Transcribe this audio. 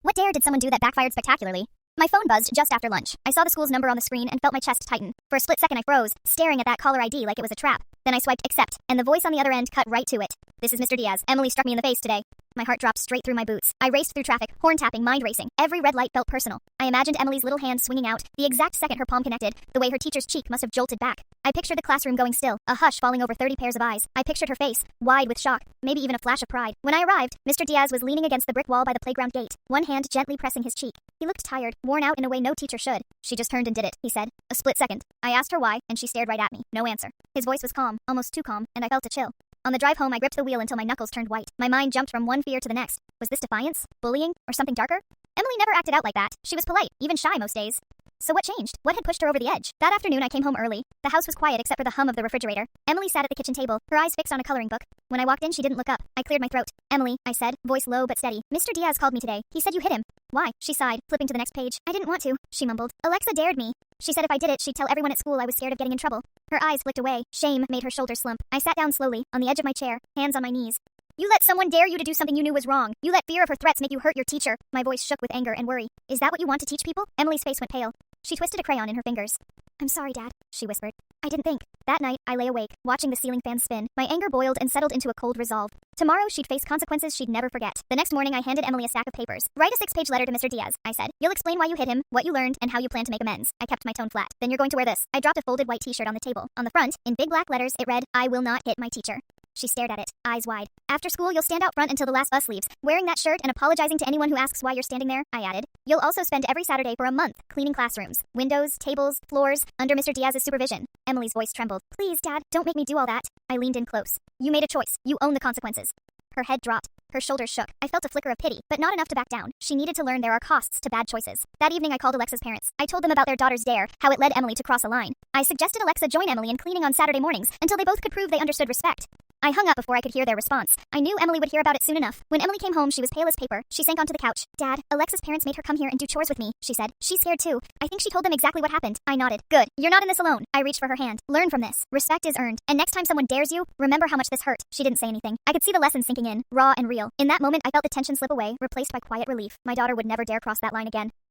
What dare did someone do that backfired spectacularly? My phone buzzed just after lunch. I saw the school's number on the screen and felt my chest tighten. For a split second I froze, staring at that caller ID like it was a trap. Then I swiped accept, and the voice on the other end cut right to it. "This is Mr. Diaz. Emily struck me in the face today." My heart dropped straight through my boots. I raced through traffic, horn tapping, mind racing. Every red light felt personal. I imagined Emily's little hand swinging out, the exact second her palm connected, the way her teacher's cheek must have jolted back. I pictured the classroom going still, a hush falling over 30 pairs of eyes. I pictured her face, wide with shock, maybe even a flash of pride. When I arrived, Mr. Diaz was leaning against the brick wall by the playground gate, one hand gently pressing his cheek. He looked tired, worn out in a way no teacher should. "She just turned and did it," he said. A split second. I asked her why, and she stared right at me. No answer. His voice was calm, almost too calm, and I felt a chill. On the drive home, I gripped the wheel until my knuckles turned white. My mind jumped from one fear to the next. Was this defiance? Bullying? Or something darker? Emily never acted out like that. She was polite, even shy most days. So what changed? What had pushed her over the edge? That afternoon, I came home early. The house was quiet except for the hum of the refrigerator. Emily sat at the kitchen table, her eyes fixed on a coloring book. When I walked in, she didn't look up. I cleared my throat. "Emily," I said, voice low but steady. "Mr. Diaz called me today. He said you hit him." "Why?" She sighed, flipping to the next page. "I didn't want to," she mumbled. "Alexa dared me. She said if I did it, she'd tell everyone at school I was scared of getting in trouble." Her eyes flicked away. Shame made her shoulders slump. I sat down slowly, on the edge of my chair, hands on my knees. "You let someone dare you to do something you knew was wrong. You let fear of her threats make you hurt your teacher." My voice shook with anger and worry. "Is that what you want to teach people?" Emily's face went pale. She twisted a crayon in her fingers. "I'm sorry, Dad," she whispered. I didn't think. That night, I lay awake, watching the ceiling fan spin. My anger boiled and settled into a cold resolve. Tomorrow, she'd face consequences she'd never forget. The next morning, I handed Emily a stack of papers. "Write a 6-page letter to Mr. Diaz," I said. "You'll explain why you hit him, what you learned, and how you plan to make amends." I kept my tone flat. "Then you're going to wear this." I dropped a folded white t-shirt on the table. On the front, in big black letters, it read, "I will not hit my teacher." She stared at it, eyes wide. "After school, you'll stand out front until the last bus leaves, wearing that shirt and apologizing to anyone who asks why you're standing there," I added. "You'll also spend every Saturday for a month cleaning classrooms, windows, tables, floors, under Mr. Diaz's supervision." Emily's voice trembled. "Please, Dad, don't make me do all that." I leaned in close. "You made a choice. You own the consequences." Her head dropped. Her shoulders shook. I felt a flicker of pity, but not enough to back down. She needed to learn there are costs to bad choices. That evening, I called Alexa's parents. I told them about their daughter's dare, how it led Emily to cross a line. I suggested Alexa join Emily in cleaning on Saturday mornings until they both could prove they understood respect. I hung up before I could hear their response. I knew Emily would hear about it soon enough. When Emily came home, she was pale as paper. She sank onto the couch. "Dad, Alexa's parents made her come here and do chores with me," she said. "She's scared too. I think she told them exactly what happened." I nodded. "Good. You're not in this alone." I reached for her hand. "Learn from this. Respect is earned. And next time someone dares you, remember how much this hurt." She didn't say anything. I could see the lesson sinking in, raw and real. In that moment, I felt the tension slip away, replaced by quiet relief. My daughter would never dare cross that line again.